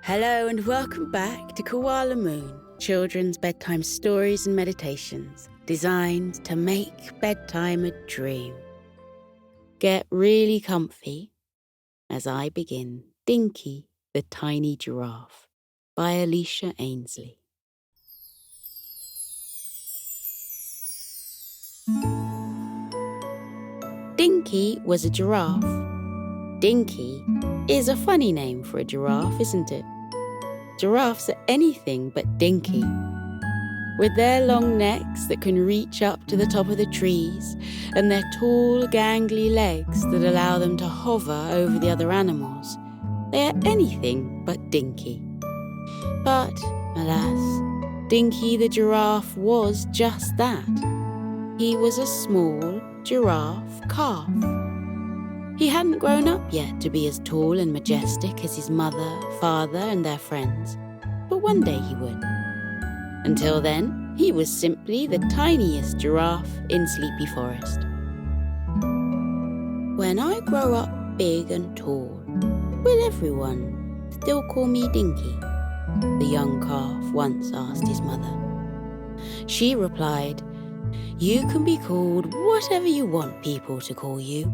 Hello and welcome back to Koala Moon, children's bedtime stories and meditations designed to make bedtime a dream. Get really comfy as I begin Dinky the Tiny Giraffe by Alicia Ainsley. Dinky was a giraffe. Dinky is a funny name for a giraffe, isn't it? Giraffes are anything but dinky. With their long necks that can reach up to the top of the trees and their tall, gangly legs that allow them to hover over the other animals, they are anything but dinky. But, alas, Dinky the giraffe was just that. He was a small giraffe calf. He hadn't grown up yet to be as tall and majestic as his mother, father, and their friends, but one day he would. Until then, he was simply the tiniest giraffe in Sleepy Forest. When I grow up big and tall, will everyone still call me Dinky? The young calf once asked his mother. She replied, "You can be called whatever you want people to call you.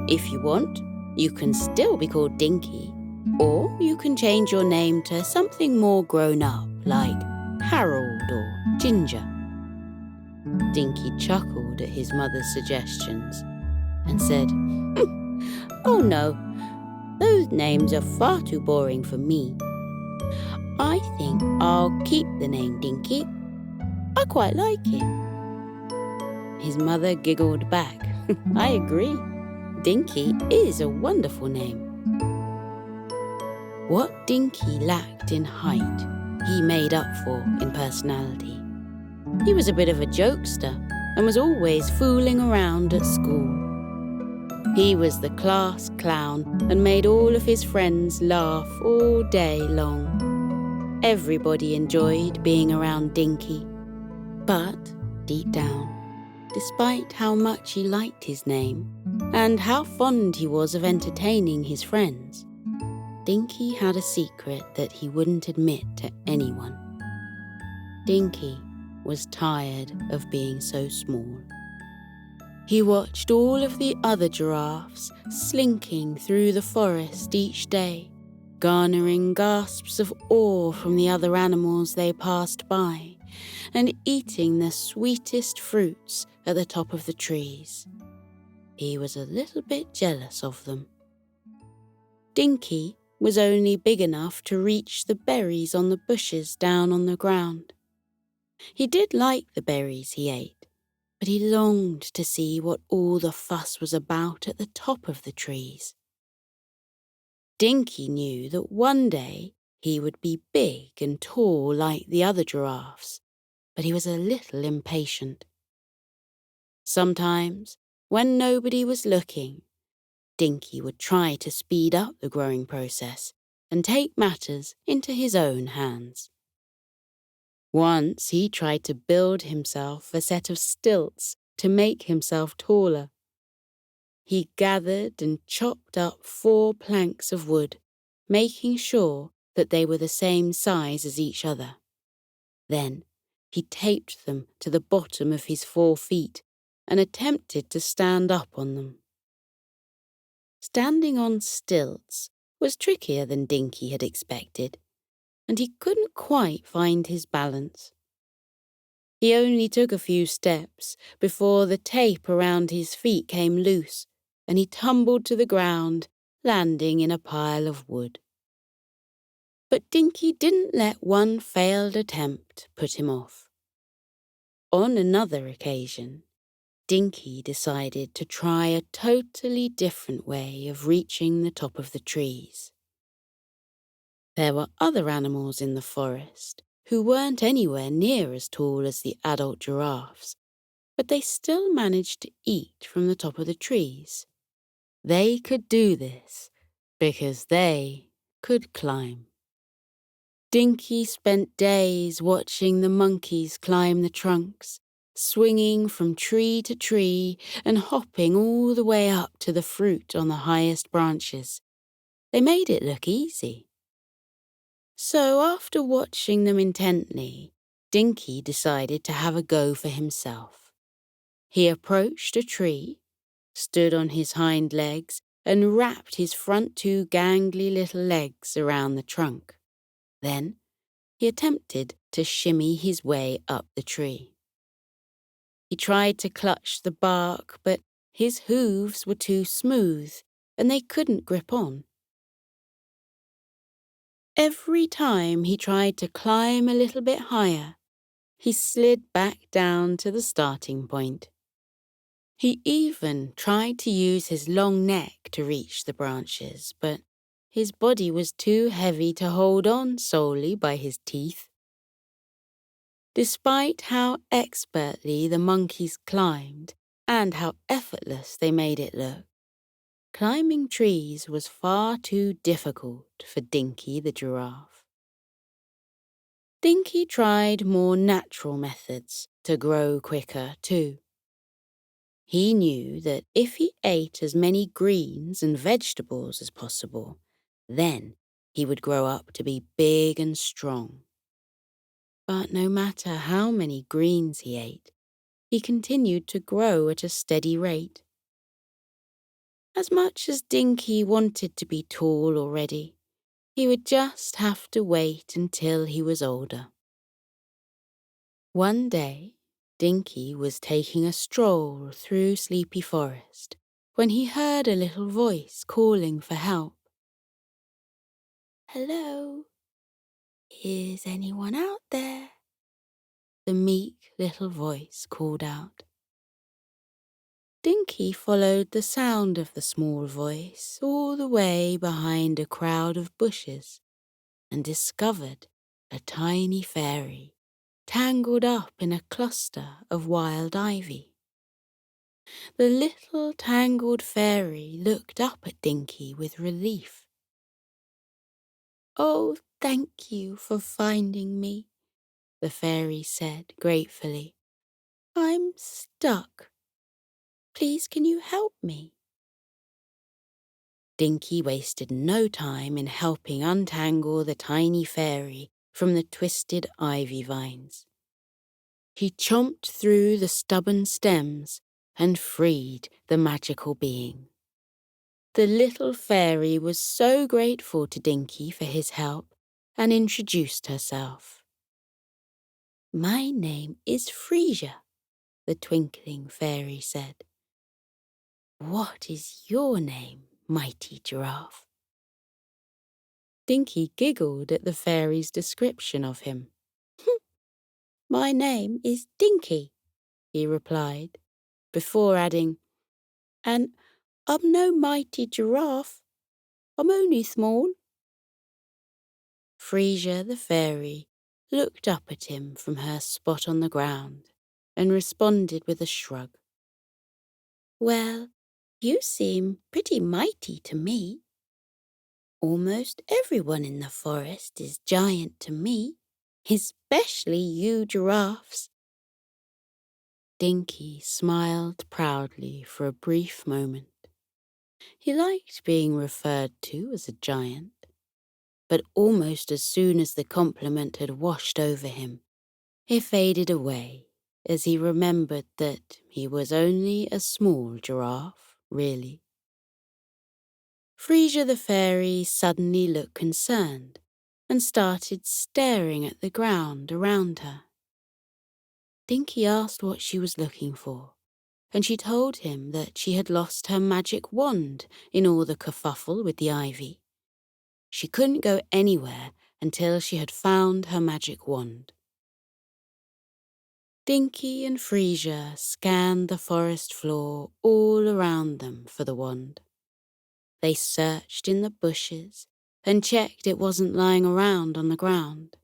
If you want, you can still be called Dinky, or you can change your name to something more grown up, like Harold or Ginger." Dinky chuckled at his mother's suggestions and said, "Oh no, those names are far too boring for me. I think I'll keep the name Dinky. I quite like it." His mother giggled back. "I agree. Dinky is a wonderful name." What Dinky lacked in height, he made up for in personality. He was a bit of a jokester and was always fooling around at school. He was the class clown and made all of his friends laugh all day long. Everybody enjoyed being around Dinky. But deep down, despite how much he liked his name and how fond he was of entertaining his friends, Dinky had a secret that he wouldn't admit to anyone. Dinky was tired of being so small. He watched all of the other giraffes slinking through the forest each day, garnering gasps of awe from the other animals they passed by, and eating the sweetest fruits at the top of the trees. He was a little bit jealous of them. Dinky was only big enough to reach the berries on the bushes down on the ground. He did like the berries he ate, but he longed to see what all the fuss was about at the top of the trees. Dinky knew that one day he would be big and tall like the other giraffes, but he was a little impatient. Sometimes, when nobody was looking, Dinky would try to speed up the growing process and take matters into his own hands. Once he tried to build himself a set of stilts to make himself taller. He gathered and chopped up 4 planks of wood, making sure that they were the same size as each other. Then he taped them to the bottom of his 4 feet and attempted to stand up on them. Standing on stilts was trickier than Dinky had expected, and he couldn't quite find his balance. He only took a few steps before the tape around his feet came loose, and he tumbled to the ground, landing in a pile of wood. But Dinky didn't let one failed attempt put him off. On another occasion, Dinky decided to try a totally different way of reaching the top of the trees. There were other animals in the forest who weren't anywhere near as tall as the adult giraffes, but they still managed to eat from the top of the trees. They could do this because they could climb. Dinky spent days watching the monkeys climb the trunks, swinging from tree to tree and hopping all the way up to the fruit on the highest branches. They made it look easy. So after watching them intently, Dinky decided to have a go for himself. He approached a tree, stood on his hind legs, and wrapped his front two gangly little legs around the trunk. Then he attempted to shimmy his way up the tree. He tried to clutch the bark, but his hooves were too smooth and they couldn't grip on. Every time he tried to climb a little bit higher, he slid back down to the starting point. He even tried to use his long neck to reach the branches, but his body was too heavy to hold on solely by his teeth. Despite how expertly the monkeys climbed and how effortless they made it look, climbing trees was far too difficult for Dinky the giraffe. Dinky tried more natural methods to grow quicker too. He knew that if he ate as many greens and vegetables as possible, then he would grow up to be big and strong. But no matter how many greens he ate, he continued to grow at a steady rate. As much as Dinky wanted to be tall already, he would just have to wait until he was older. One day, Dinky was taking a stroll through Sleepy Forest when he heard a little voice calling for help. "Hello, is anyone out there?" The meek little voice called out. Dinky followed the sound of the small voice all the way behind a crowd of bushes and discovered a tiny fairy tangled up in a cluster of wild ivy. The little tangled fairy looked up at Dinky with relief. "Oh, thank you for finding me," the fairy said gratefully. "I'm stuck. Please, can you help me?" Dinky wasted no time in helping untangle the tiny fairy from the twisted ivy vines. He chomped through the stubborn stems and freed the magical being. The little fairy was so grateful to Dinky for his help and introduced herself. "My name is Frisia," the twinkling fairy said. "What is your name, mighty giraffe?" Dinky giggled at the fairy's description of him. "My name is Dinky," he replied, before adding, "And I'm no mighty giraffe. I'm only small." Frisia the fairy looked up at him from her spot on the ground and responded with a shrug. "Well, you seem pretty mighty to me. Almost everyone in the forest is giant to me, especially you giraffes." Dinky smiled proudly for a brief moment. He liked being referred to as a giant, but almost as soon as the compliment had washed over him, it faded away as he remembered that he was only a small giraffe, really. Frisia the fairy suddenly looked concerned and started staring at the ground around her. Dinky asked what she was looking for, and she told him that she had lost her magic wand in all the kerfuffle with the ivy. She couldn't go anywhere until she had found her magic wand. Dinky and Frisia scanned the forest floor all around them for the wand. They searched in the bushes and checked it wasn't lying around on the ground.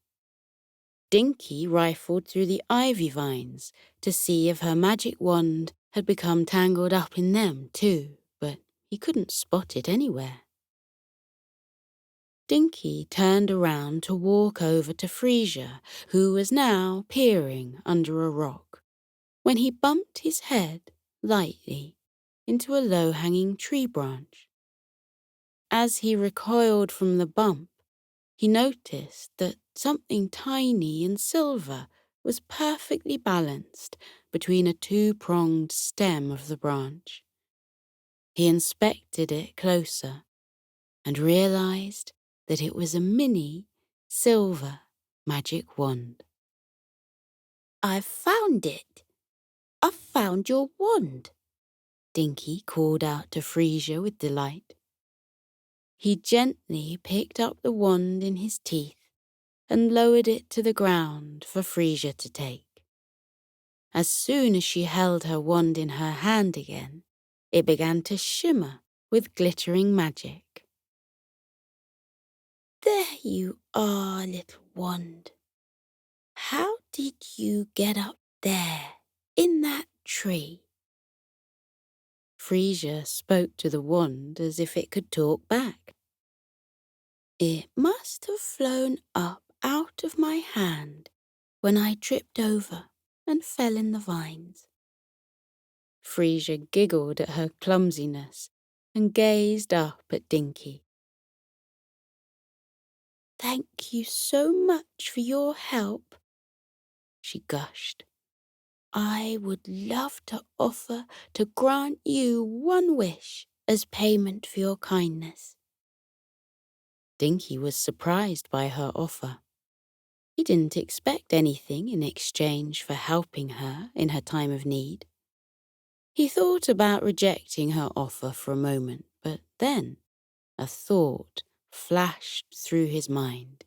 Dinky rifled through the ivy vines to see if her magic wand had become tangled up in them too, but he couldn't spot it anywhere. Dinky turned around to walk over to Frisia, who was now peering under a rock, when he bumped his head lightly into a low-hanging tree branch. As he recoiled from the bump, he noticed that something tiny and silver was perfectly balanced between a two-pronged stem of the branch. He inspected it closer and realized that it was a mini, silver magic wand. "I've found it! I've found your wand!" Dinky called out to Frisia with delight. He gently picked up the wand in his teeth and lowered it to the ground for Frisia to take. As soon as she held her wand in her hand again, it began to shimmer with glittering magic. "There you are, little wand. How did you get up there, in that tree?" Frisia spoke to the wand as if it could talk back. "It must have flown up out of my hand when I tripped over and fell in the vines." Frisia giggled at her clumsiness and gazed up at Dinky. "Thank you so much for your help," she gushed. "I would love to offer to grant you one wish as payment for your kindness." Dinky was surprised by her offer. He didn't expect anything in exchange for helping her in her time of need. He thought about rejecting her offer for a moment, but then a thought flashed through his mind.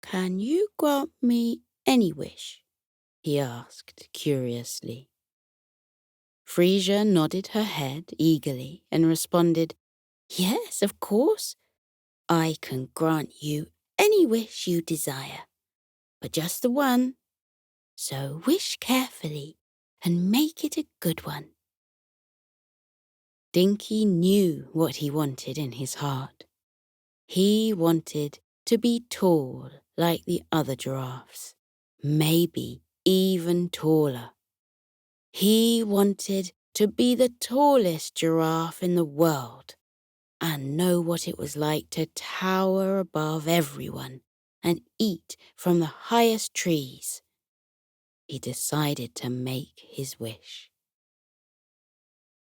"Can you grant me any wish?" he asked curiously. Frisia nodded her head eagerly and responded, "Yes, of course. I can grant you any wish you desire, but just the one. So wish carefully and make it a good one." Dinky knew what he wanted in his heart. He wanted to be tall like the other giraffes, maybe even taller. He wanted to be the tallest giraffe in the world and know what it was like to tower above everyone and eat from the highest trees. He decided to make his wish.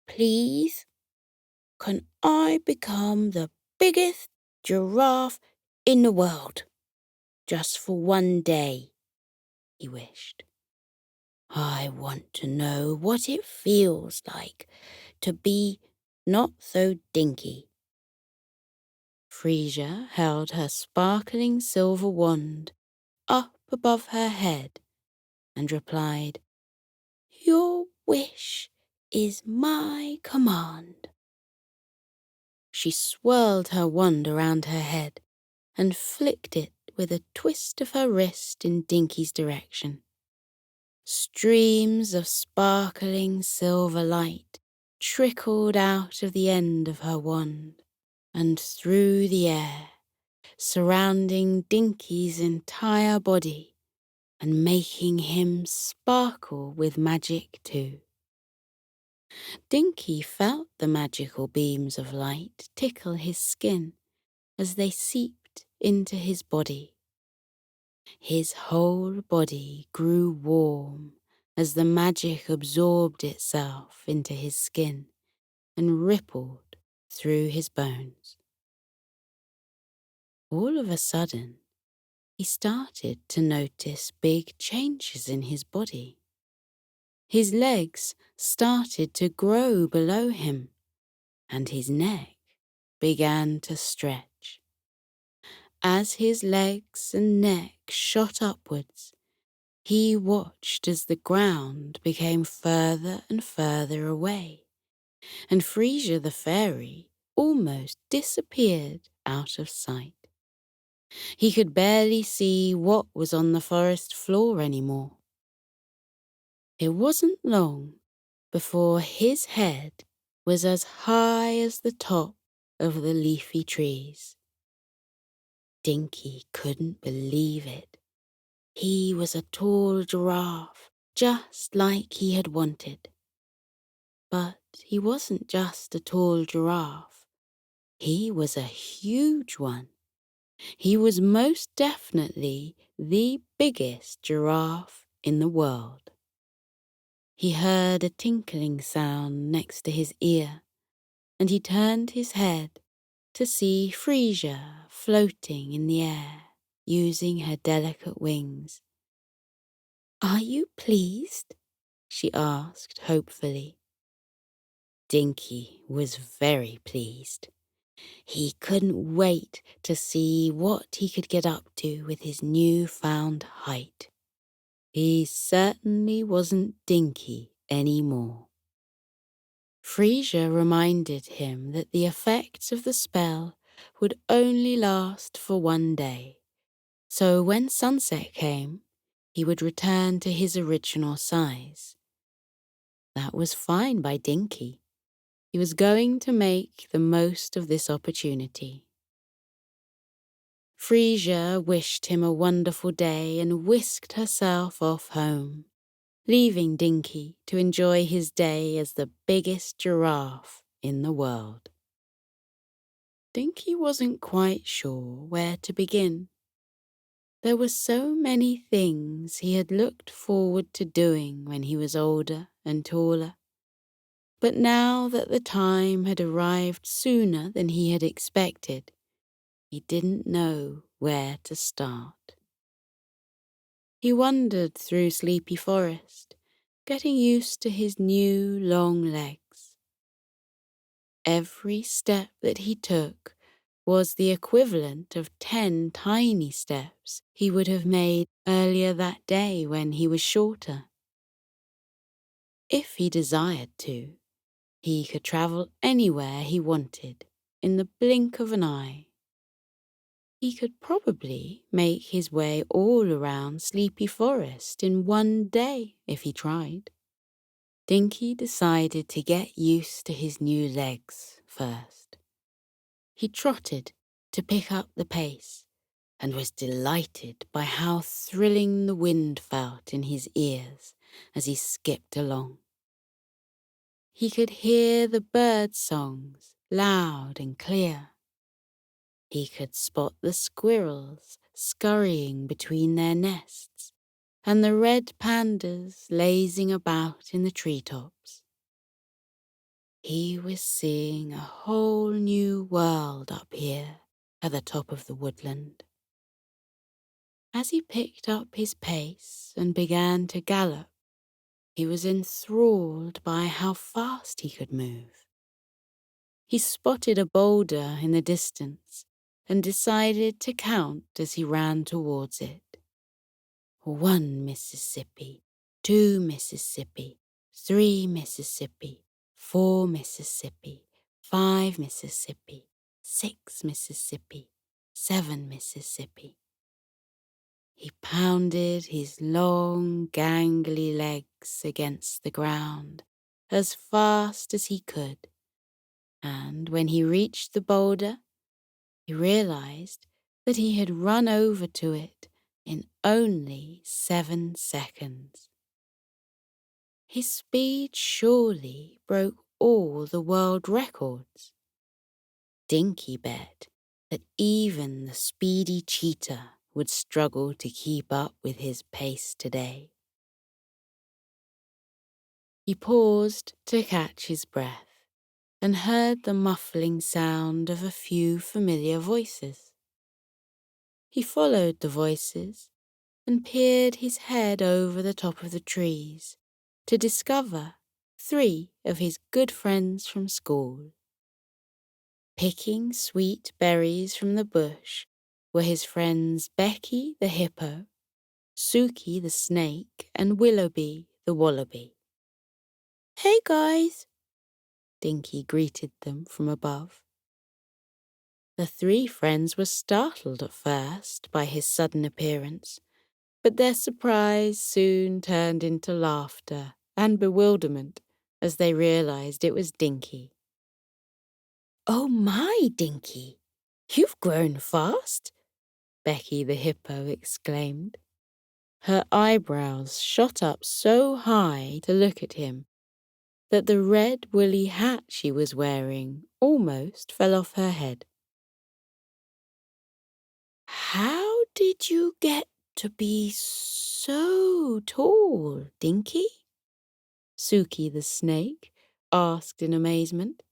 "Please, can I become the biggest giraffe in the world, just for one day?" he wished. "I want to know what it feels like to be not so dinky." Frisia held her sparkling silver wand up above her head and replied, "Your wish is my command." She swirled her wand around her head and flicked it with a twist of her wrist in Dinky's direction. Streams of sparkling silver light trickled out of the end of her wand and through the air, surrounding Dinky's entire body and making him sparkle with magic too. Dinky felt the magical beams of light tickle his skin as they seeped into his body. His whole body grew warm as the magic absorbed itself into his skin and rippled through his bones. All of a sudden, he started to notice big changes in his body. His legs started to grow below him, and his neck began to stretch. As his legs and neck shot upwards, he watched as the ground became further and further away, and Frisia the fairy almost disappeared out of sight. He could barely see what was on the forest floor anymore. It wasn't long before his head was as high as the top of the leafy trees. Dinky couldn't believe it. He was a tall giraffe, just like he had wanted. But he wasn't just a tall giraffe. He was a huge one, He was most definitely the biggest giraffe in the world. He heard a tinkling sound next to his ear, and he turned his head to see Frisia floating in the air, using her delicate wings. "Are you pleased?" she asked hopefully. Dinky was very pleased. He couldn't wait to see what he could get up to with his newfound height. He certainly wasn't Dinky anymore. Frisia reminded him that the effects of the spell would only last for one day, so when sunset came, he would return to his original size. That was fine by Dinky. He was going to make the most of this opportunity. Frisia wished him a wonderful day and whisked herself off home, leaving Dinky to enjoy his day as the biggest giraffe in the world. Dinky wasn't quite sure where to begin. There were so many things he had looked forward to doing when he was older and taller. But now that the time had arrived sooner than he had expected, he didn't know where to start. He wandered through Sleepy Forest, getting used to his new long legs. Every step that he took was the equivalent of 10 tiny steps he would have made earlier that day when he was shorter. If he desired to, he could travel anywhere he wanted in the blink of an eye. He could probably make his way all around Sleepy Forest in one day if he tried. Dinky decided to get used to his new legs first. He trotted to pick up the pace and was delighted by how thrilling the wind felt in his ears as he skipped along. He could hear the bird songs loud and clear. He could spot the squirrels scurrying between their nests and the red pandas lazing about in the treetops. He was seeing a whole new world up here at the top of the woodland. As he picked up his pace and began to gallop, he was enthralled by how fast he could move. He spotted a boulder in the distance and decided to count as he ran towards it. 1 Mississippi, 2 Mississippi, 3 Mississippi, 4 Mississippi, 5 Mississippi, 6 Mississippi, 7 Mississippi. He pounded his long, gangly legs against the ground as fast as he could, and when he reached the boulder, he realized that he had run over to it in only 7 seconds. His speed surely broke all the world records. Dinky bet that even the speedy cheetah would struggle to keep up with his pace today. He paused to catch his breath and heard the muffling sound of a few familiar voices. He followed the voices and peered his head over the top of the trees to discover 3 of his good friends from school. Picking sweet berries from the bush were his friends Becky the hippo, Suki the snake, and Willoughby the wallaby. "Hey guys," Dinky greeted them from above. The 3 friends were startled at first by his sudden appearance, but their surprise soon turned into laughter and bewilderment as they realized it was Dinky. "Oh my, Dinky, you've grown fast," Becky the hippo exclaimed. Her eyebrows shot up so high to look at him that the red woolly hat she was wearing almost fell off her head. How did you get to be so tall, Dinky? Suki the snake asked in amazement.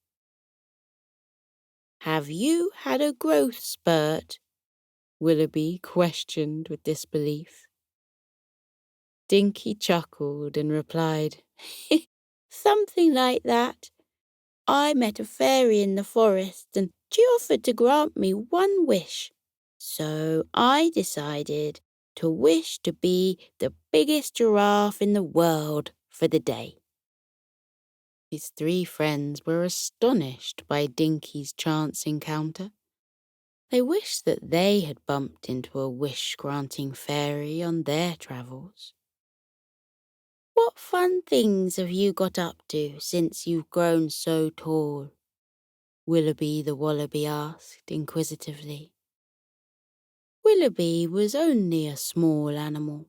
Have you had a growth spurt? Willoughby questioned with disbelief. Dinky chuckled and replied, Something like that. I met a fairy in the forest and she offered to grant me one wish. So I decided to wish to be the biggest giraffe in the world for the day. His three friends were astonished by Dinky's chance encounter. They wished that they had bumped into a wish-granting fairy on their travels. What fun things have you got up to since you've grown so tall? Willoughby the wallaby asked inquisitively. Willoughby was only a small animal,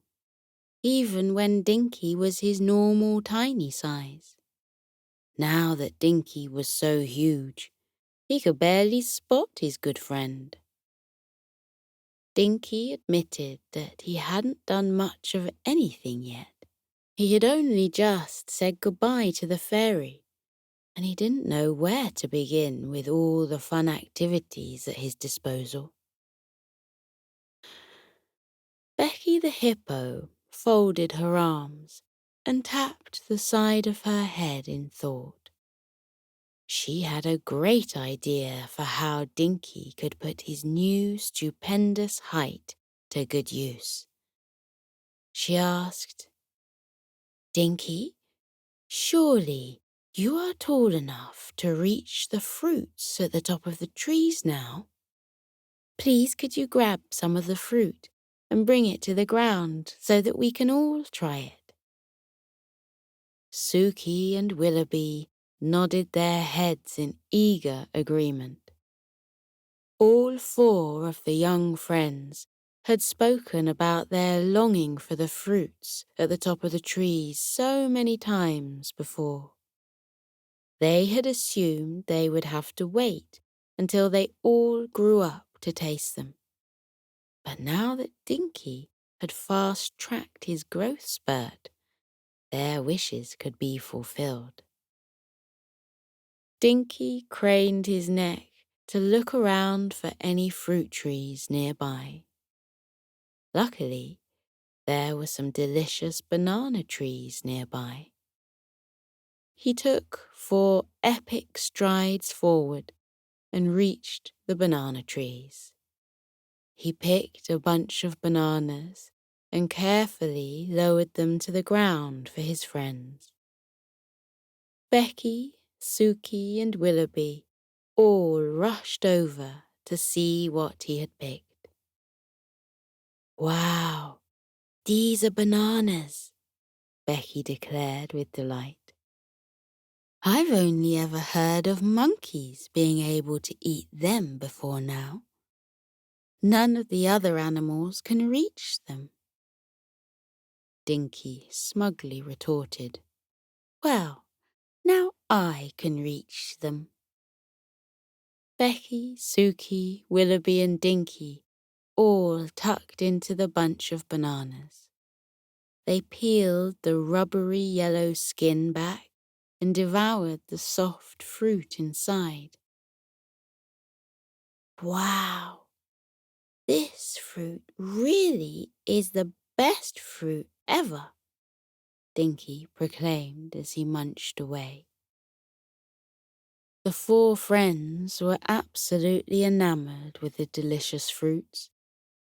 even when Dinky was his normal tiny size. Now that Dinky was so huge, he could barely spot his good friend. Dinky admitted that he hadn't done much of anything yet. He had only just said goodbye to the fairy, and he didn't know where to begin with all the fun activities at his disposal. Becky the hippo folded her arms and tapped the side of her head in thought. She had a great idea for how Dinky could put his new stupendous height to good use. She asked, Dinky, surely you are tall enough to reach the fruits at the top of the trees now? Please could you grab some of the fruit and bring it to the ground so that we can all try it? Suki and Willoughby nodded their heads in eager agreement. All four of the young friends had spoken about their longing for the fruits at the top of the trees so many times before. They had assumed they would have to wait until they all grew up to taste them. But now that Dinky had fast-tracked his growth spurt, their wishes could be fulfilled. Dinky craned his neck to look around for any fruit trees nearby. Luckily, there were some delicious banana trees nearby. He took 4 epic strides forward and reached the banana trees. He picked a bunch of bananas and carefully lowered them to the ground for his friends. Becky, Suki, and Willoughby all rushed over to see what he had picked. Wow, these are bananas, Becky declared with delight. I've only ever heard of monkeys being able to eat them before now. None of the other animals can reach them. Dinky smugly retorted, Well, now I can reach them. Becky, Suki, Willoughby, and Dinky all tucked into the bunch of bananas. They peeled the rubbery yellow skin back and devoured the soft fruit inside. Wow, this fruit really is the best fruit ever, Dinky proclaimed as he munched away. The 4 friends were absolutely enamored with the delicious fruits,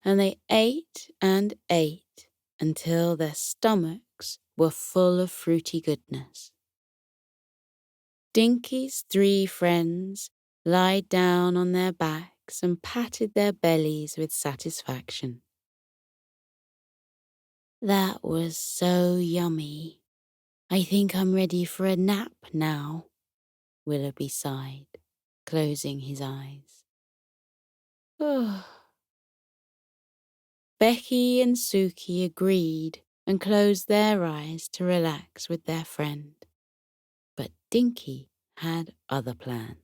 and they ate and ate until their stomachs were full of fruity goodness. Dinky's 3 friends lied down on their backs and patted their bellies with satisfaction. That was so yummy. I think I'm ready for a nap now, Willoughby sighed, closing his eyes. Becky and Suki agreed and closed their eyes to relax with their friend. But Dinky had other plans.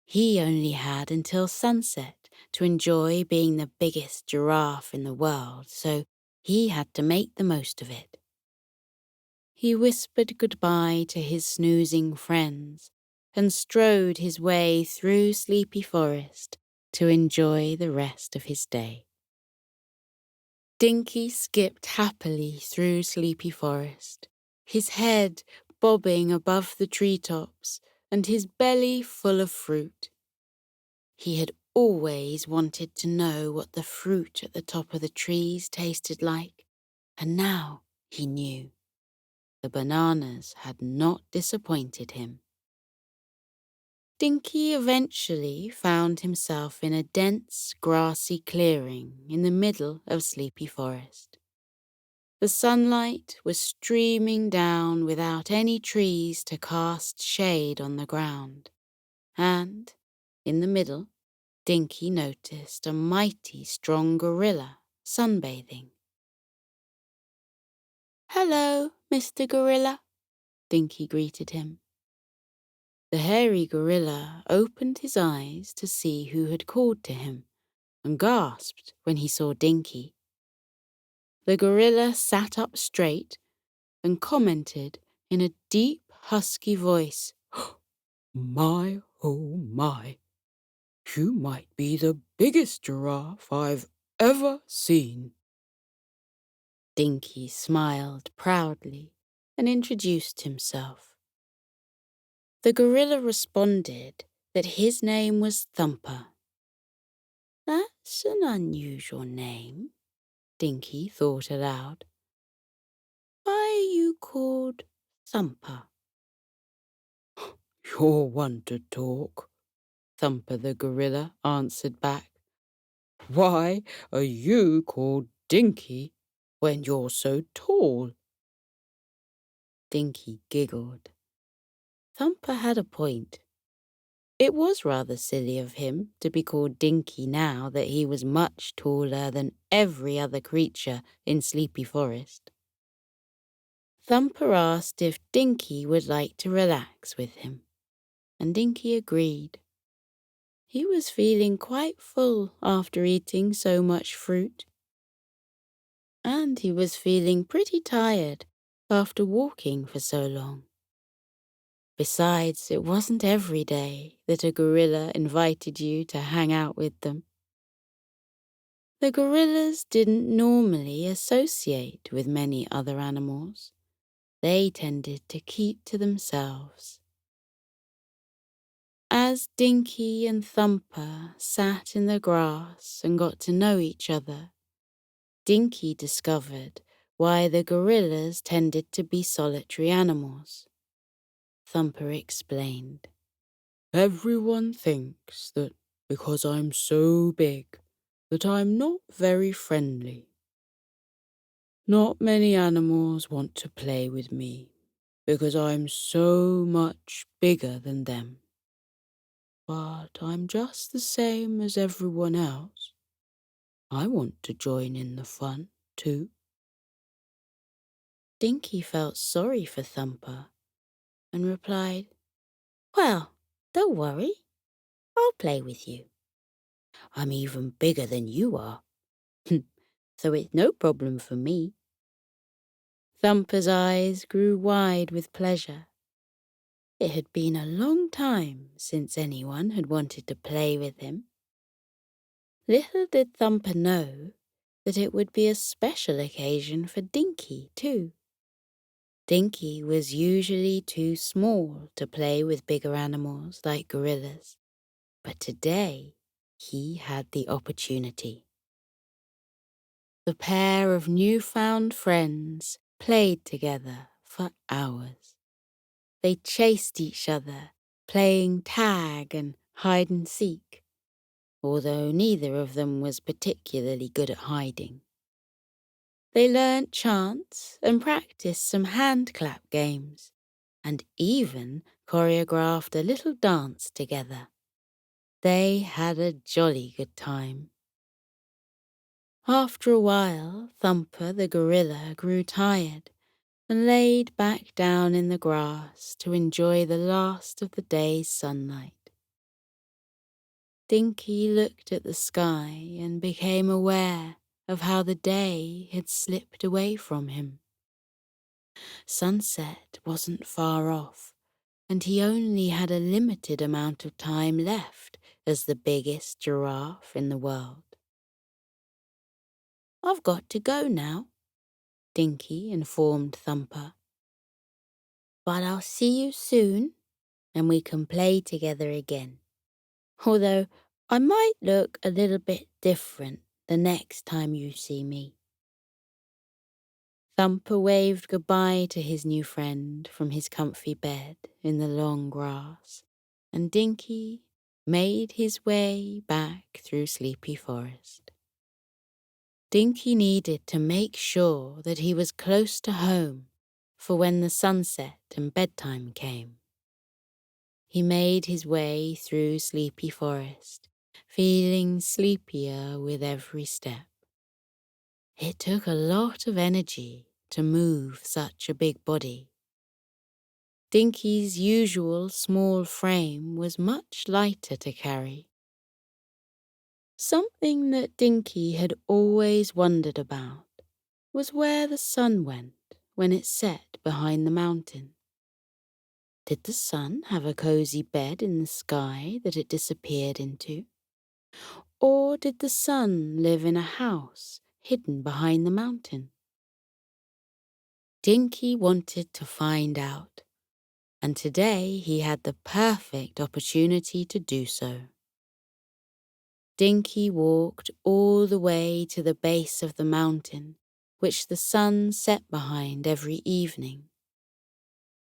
He only had until sunset to enjoy being the biggest giraffe in the world, so he had to make the most of it. He whispered goodbye to his snoozing friends and strode his way through Sleepy Forest to enjoy the rest of his day. Dinky skipped happily through Sleepy Forest, his head bobbing above the treetops and his belly full of fruit. He had always wanted to know what the fruit at the top of the trees tasted like, and now he knew. The bananas had not disappointed him. Dinky eventually found himself in a dense, grassy clearing in the middle of Sleepy Forest. The sunlight was streaming down without any trees to cast shade on the ground, and, in the middle, Dinky noticed a mighty strong gorilla sunbathing. "Hello, Mr. Gorilla," Dinky greeted him. The hairy gorilla opened his eyes to see who had called to him and gasped when he saw Dinky. The gorilla sat up straight and commented in a deep, husky voice, "My, oh my, you might be the biggest giraffe I've ever seen." Dinky smiled proudly and introduced himself. The gorilla responded that his name was Thumper. "That's an unusual name," Dinky thought aloud. "Why are you called Thumper?" "You're one to talk," Thumper the gorilla answered back. "Why are you called Dinky when you're so tall?" Dinky giggled. Thumper had a point. It was rather silly of him to be called Dinky now that he was much taller than every other creature in Sleepy Forest. Thumper asked if Dinky would like to relax with him, and Dinky agreed. He was feeling quite full after eating so much fruit, and he was feeling pretty tired after walking for so long. Besides, it wasn't every day that a gorilla invited you to hang out with them. The gorillas didn't normally associate with many other animals. They tended to keep to themselves. As Dinky and Thumper sat in the grass and got to know each other, Dinky discovered why the gorillas tended to be solitary animals. Thumper explained. "Everyone thinks that because I'm so big, that I'm not very friendly. Not many animals want to play with me because I'm so much bigger than them. But I'm just the same as everyone else. I want to join in the fun, too." Dinky felt sorry for Thumper and replied, "Well, don't worry. I'll play with you. I'm even bigger than you are, so it's no problem for me." Thumper's eyes grew wide with pleasure. It had been a long time since anyone had wanted to play with him. Little did Thumper know that it would be a special occasion for Dinky, too. Dinky was usually too small to play with bigger animals like gorillas, but today he had the opportunity. The pair of newfound friends played together for hours. They chased each other, playing tag and hide and seek, although neither of them was particularly good at hiding. They learnt chants and practiced some hand clap games, and even choreographed a little dance together. They had a jolly good time. After a while, Thumper the gorilla grew tired and laid back down in the grass to enjoy the last of the day's sunlight. Dinky looked at the sky and became aware of how the day had slipped away from him. Sunset wasn't far off, and he only had a limited amount of time left as the biggest giraffe in the world. "I've got to go now," Dinky informed Thumper. "But I'll see you soon, and we can play together again. Although I might look a little bit different the next time you see me." Thumper waved goodbye to his new friend from his comfy bed in the long grass, and Dinky made his way back through Sleepy Forest. Dinky needed to make sure that he was close to home for when the sunset and bedtime came. He made his way through Sleepy Forest, feeling sleepier with every step. It took a lot of energy to move such a big body. Dinky's usual small frame was much lighter to carry. Something that Dinky had always wondered about was where the sun went when it set behind the mountain. Did the sun have a cozy bed in the sky that it disappeared into? Or did the sun live in a house hidden behind the mountain? Dinky wanted to find out, and today he had the perfect opportunity to do so. Dinky walked all the way to the base of the mountain, which the sun set behind every evening.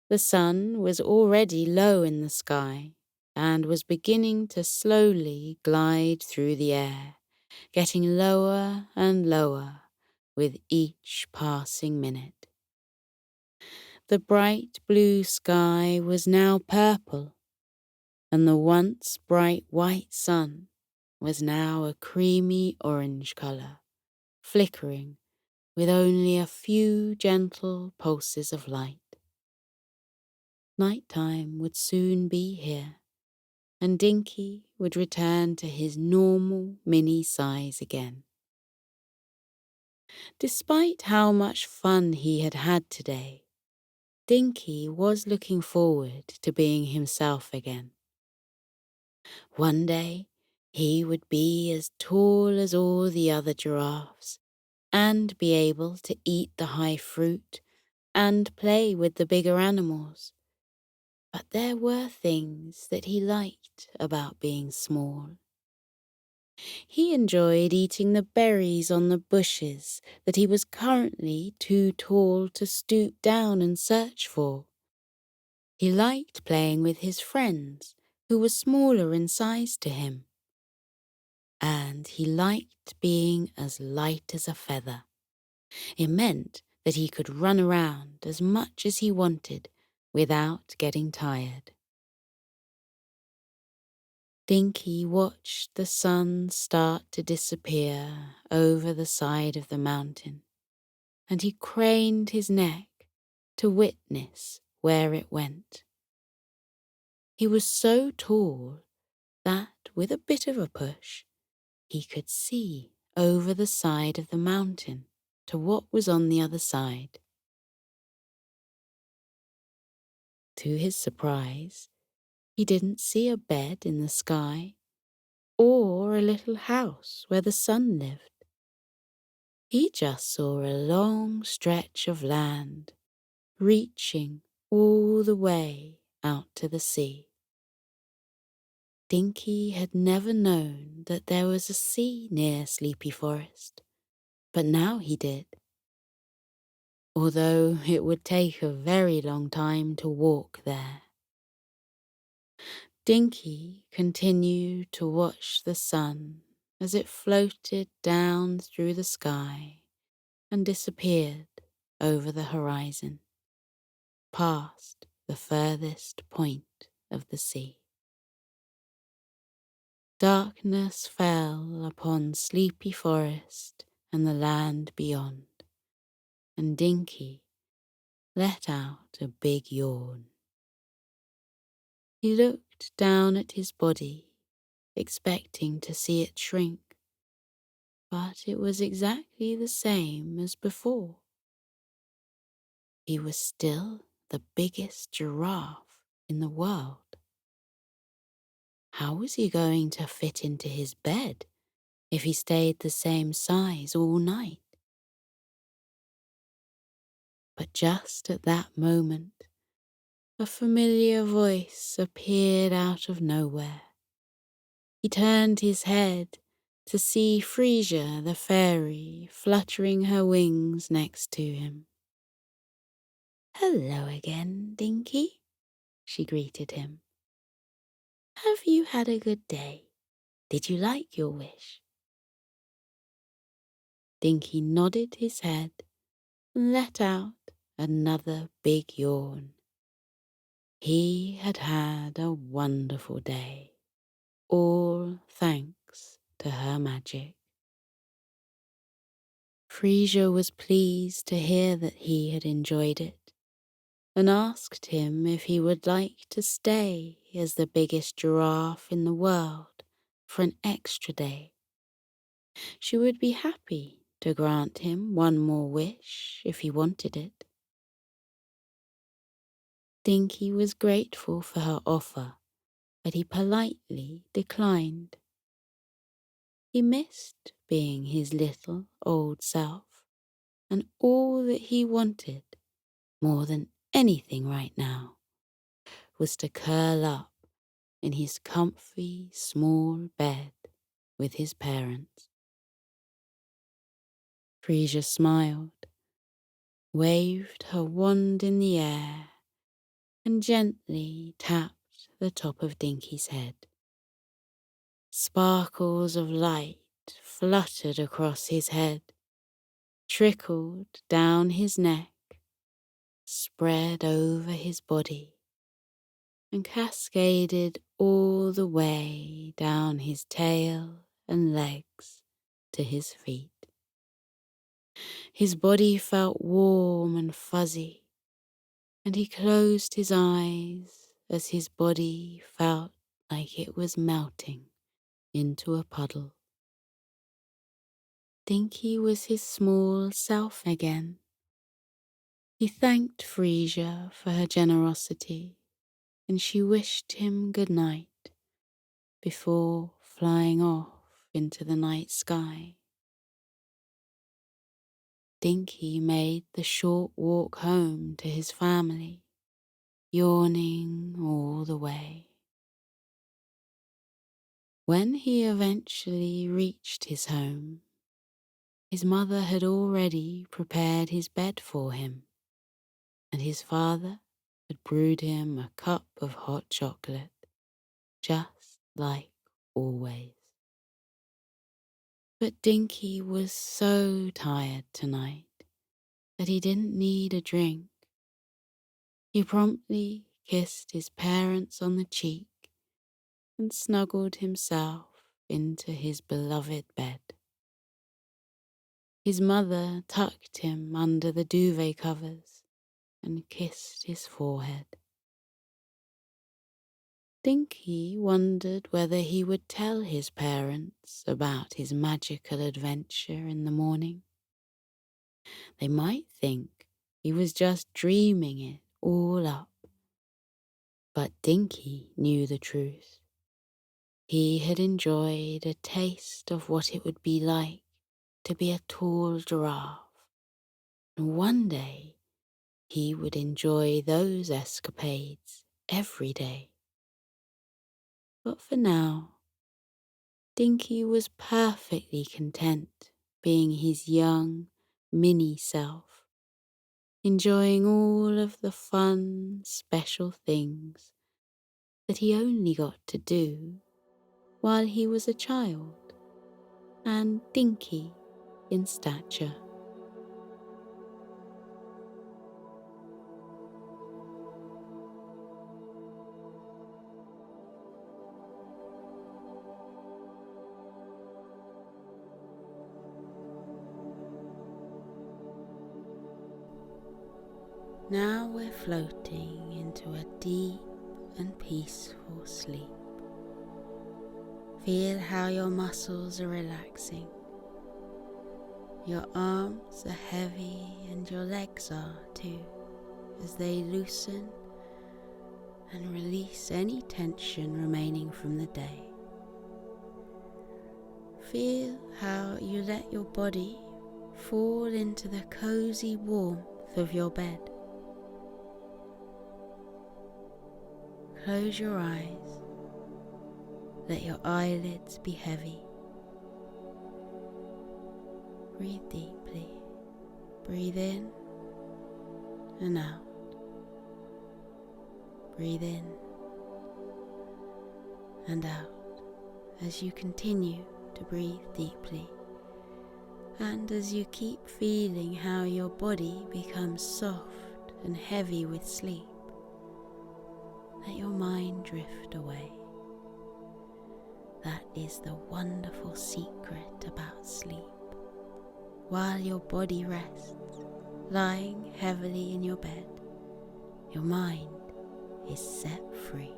The sun was already low in the sky and was beginning to slowly glide through the air, getting lower and lower with each passing minute. The bright blue sky was now purple, and the once bright white sun was now a creamy orange colour, flickering with only a few gentle pulses of light. Nighttime would soon be here, and Dinky would return to his normal mini size again. Despite how much fun he had had today, Dinky was looking forward to being himself again. One day, he would be as tall as all the other giraffes and be able to eat the high fruit and play with the bigger animals. But there were things that he liked about being small. He enjoyed eating the berries on the bushes that he was currently too tall to stoop down and search for. He liked playing with his friends, who were smaller in size to him. And he liked being as light as a feather. It meant that he could run around as much as he wanted without getting tired. Dinky watched the sun start to disappear over the side of the mountain, and he craned his neck to witness where it went. He was so tall that, with a bit of a push, he could see over the side of the mountain to what was on the other side. To his surprise, he didn't see a bed in the sky or a little house where the sun lived. He just saw a long stretch of land reaching all the way out to the sea. Dinky had never known that there was a sea near Sleepy Forest, but now he did. Although it would take a very long time to walk there. Dinky continued to watch the sun as it floated down through the sky and disappeared over the horizon, past the furthest point of the sea. Darkness fell upon Sleepy Forest and the land beyond, and Dinky let out a big yawn. He looked down at his body expecting to see it shrink, but it was exactly the same as before. He was still the biggest giraffe in the world. How was he going to fit into his bed if he stayed the same size all night? But just at that moment, a familiar voice appeared out of nowhere. He turned his head to see Frisia the fairy fluttering her wings next to him. "Hello again, Dinky," she greeted him. "Have you had a good day? Did you like your wish?" Dinky nodded his head and let out another big yawn. He had had a wonderful day, all thanks to her magic. Frisia was pleased to hear that he had enjoyed it and asked him if he would like to stay as the biggest giraffe in the world for an extra day. She would be happy to grant him one more wish if he wanted it. Dinky was grateful for her offer, but he politely declined. He missed being his little old self, and all that he wanted, more than anything right now, was to curl up in his comfy small bed with his parents. Frisia smiled, waved her wand in the air, and gently tapped the top of Dinky's head. Sparkles of light fluttered across his head, trickled down his neck, spread over his body, and cascaded all the way down his tail and legs to his feet. His body felt warm and fuzzy, and he closed his eyes as his body felt like it was melting into a puddle. Dinky was his small self again. He thanked Frisia for her generosity, and she wished him good night before flying off into the night sky. Dinky made the short walk home to his family, yawning all the way. When he eventually reached his home, his mother had already prepared his bed for him, and his father had brewed him a cup of hot chocolate, just like always. But Dinky was so tired tonight that he didn't need a drink. He promptly kissed his parents on the cheek and snuggled himself into his beloved bed. His mother tucked him under the duvet covers and kissed his forehead. Dinky wondered whether he would tell his parents about his magical adventure in the morning. They might think he was just dreaming it all up. But Dinky knew the truth. He had enjoyed a taste of what it would be like to be a tall giraffe, and one day he would enjoy those escapades every day. But for now, Dinky was perfectly content being his young, mini self, enjoying all of the fun, special things that he only got to do while he was a child and dinky in stature. Now we're floating into a deep and peaceful sleep. Feel how your muscles are relaxing. Your arms are heavy and your legs are too, as they loosen and release any tension remaining from the day. Feel how you let your body fall into the cozy warmth of your bed. Close your eyes. Let your eyelids be heavy. Breathe deeply. Breathe in and out. Breathe in and out as you continue to breathe deeply, and as you keep feeling how your body becomes soft and heavy with sleep. Let your mind drift away. That is the wonderful secret about sleep. While your body rests, lying heavily in your bed, your mind is set free,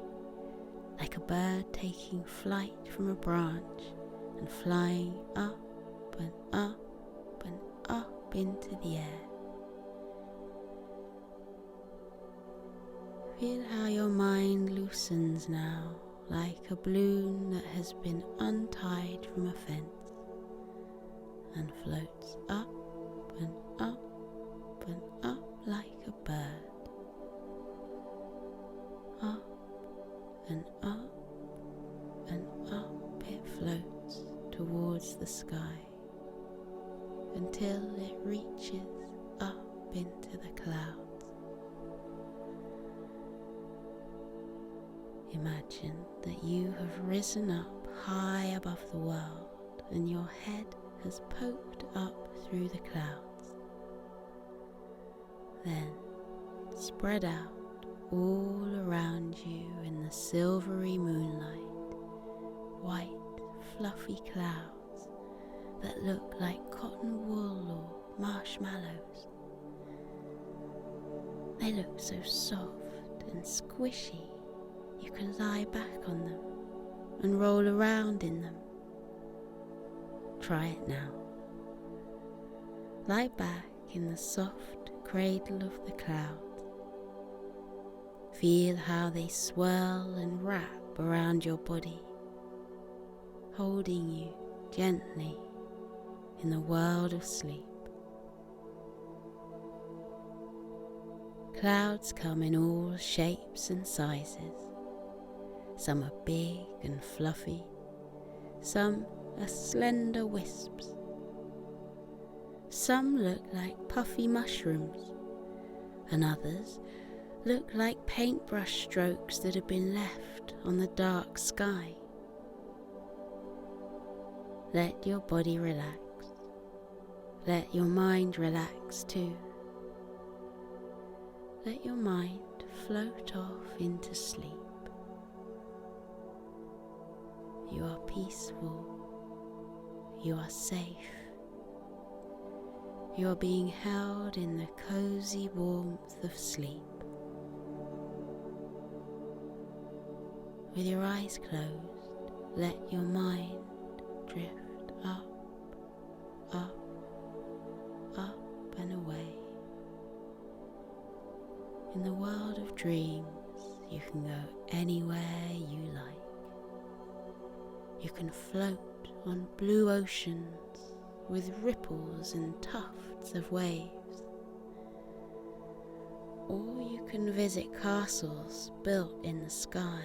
like a bird taking flight from a branch and flying up and up and up into the air. Feel how your mind loosens now, like a balloon that has been untied from a fence, and floats up and up and up like a bird. Up and up and up it floats towards the sky until it reaches up into the clouds. Imagine that you have risen up high above the world and your head has poked up through the clouds. Then spread out all around you in the silvery moonlight, white fluffy clouds that look like cotton wool or marshmallows. They look so soft and squishy you can lie back on them and roll around in them. Try it now. Lie back in the soft cradle of the clouds. Feel how they swirl and wrap around your body, holding you gently in the world of sleep. Clouds come in all shapes and sizes. Some are big and fluffy, some are slender wisps. Some look like puffy mushrooms, and others look like paintbrush strokes that have been left on the dark sky. Let your body relax. Let your mind relax too. Let your mind float off into sleep. You are peaceful. You are safe. You are being held in the cozy warmth of sleep. With your eyes closed, let your mind drift up, up, up and away. In the world of dreams, you can go anywhere you like. You can float on blue oceans with ripples and tufts of waves. Or you can visit castles built in the sky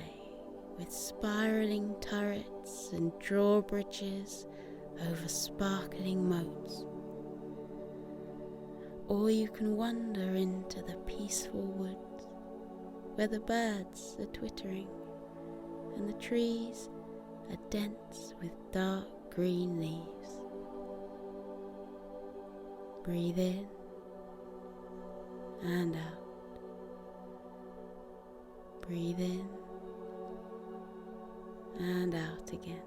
with spiraling turrets and drawbridges over sparkling moats. Or you can wander into the peaceful woods where the birds are twittering and the trees are dense with dark green leaves. Breathe in and out. Breathe in and out again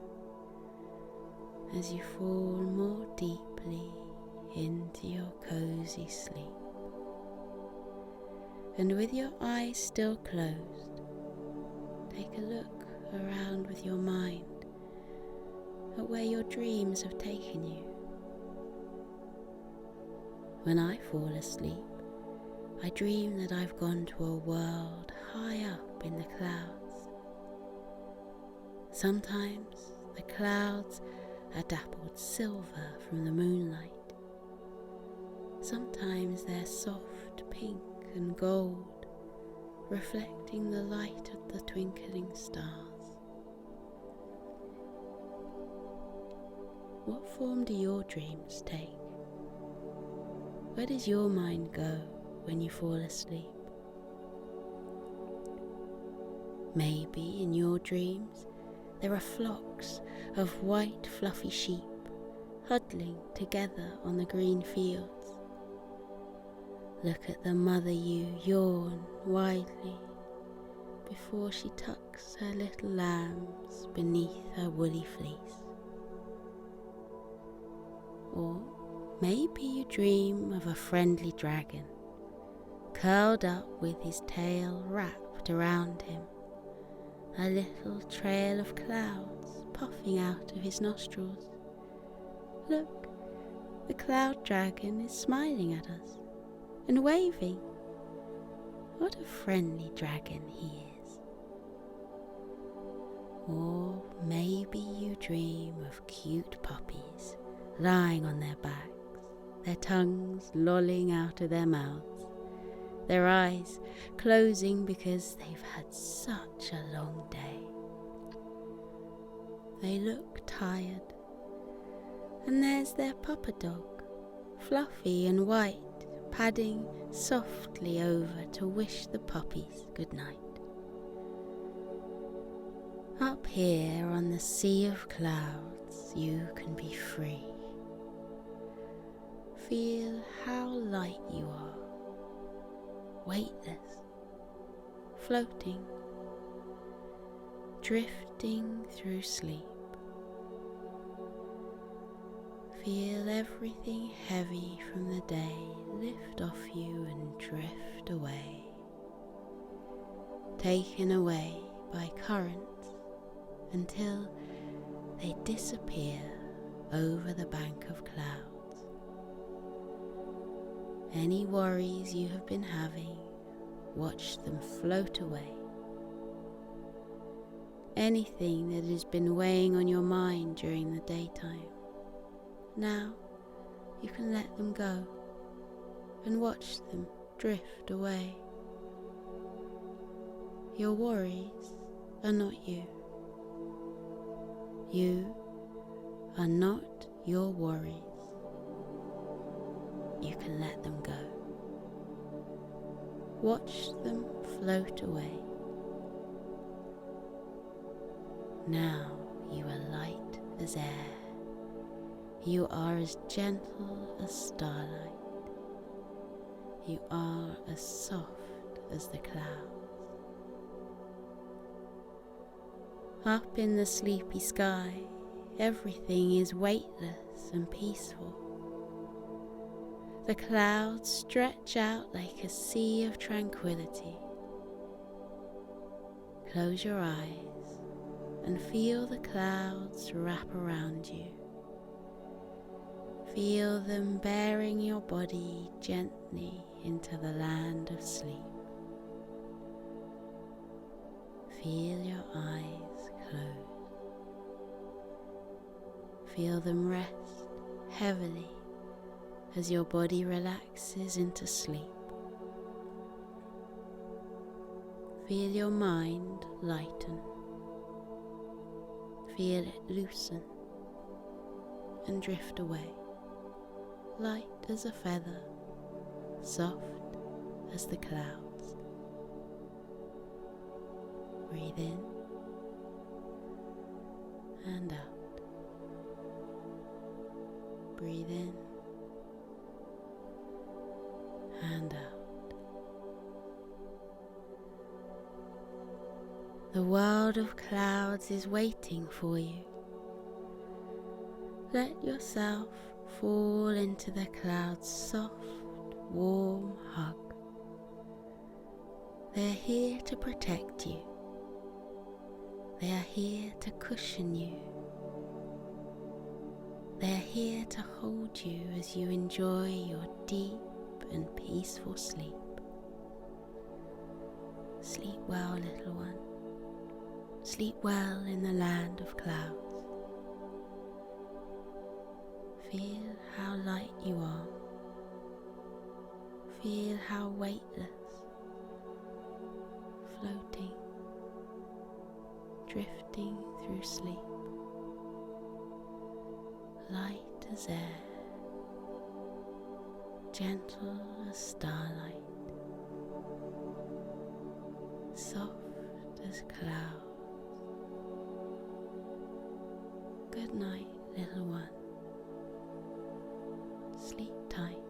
as you fall more deeply into your cozy sleep. And with your eyes still closed, take a look around with your mind at where your dreams have taken you. When I fall asleep, I dream that I've gone to a world high up in the clouds. Sometimes the clouds are dappled silver from the moonlight. Sometimes they're soft pink and gold, reflecting the light of the twinkling stars. What form do your dreams take? Where does your mind go when you fall asleep? Maybe in your dreams there are flocks of white fluffy sheep huddling together on the green fields. Look at the mother ewe yawn widely before she tucks her little lambs beneath her woolly fleece. Or maybe you dream of a friendly dragon, curled up with his tail wrapped around him, a little trail of clouds puffing out of his nostrils. Look, the cloud dragon is smiling at us and waving. What a friendly dragon he is. Or maybe you dream of cute puppies lying on their backs, their tongues lolling out of their mouths, their eyes closing because they've had such a long day. They look tired, and there's their papa dog, fluffy and white, padding softly over to wish the puppies good night. Up here on the sea of clouds, you can be free. Feel how light you are, weightless, floating, drifting through sleep. Feel everything heavy from the day lift off you and drift away, taken away by currents until they disappear over the bank of clouds. Any worries you have been having, watch them float away. Anything that has been weighing on your mind during the daytime, now you can let them go and watch them drift away. Your worries are not you. You are not your worries. You can let them go. Watch them float away. Now you are light as air. You are as gentle as starlight. You are as soft as the clouds. Up in the sleepy sky, everything is weightless and peaceful. The clouds stretch out like a sea of tranquility. Close your eyes and feel the clouds wrap around you. Feel them bearing your body gently into the land of sleep. Feel your eyes close. Feel them rest heavily as your body relaxes into sleep. Feel your mind lighten. Feel it loosen and drift away, light as a feather, soft as the clouds. Breathe in and out. Breathe in and out. The world of clouds is waiting for you. Let yourself fall into the clouds' soft, warm hug. They are here to protect you. They are here to cushion you. They're here to hold you as you enjoy your deep and peaceful sleep. Sleep well, little one. Sleep well in the land of clouds. Feel how light you are. Feel how weightless, floating, drifting through sleep, light as air, gentle as starlight, soft as clouds. Good night, little one. Sleep tight.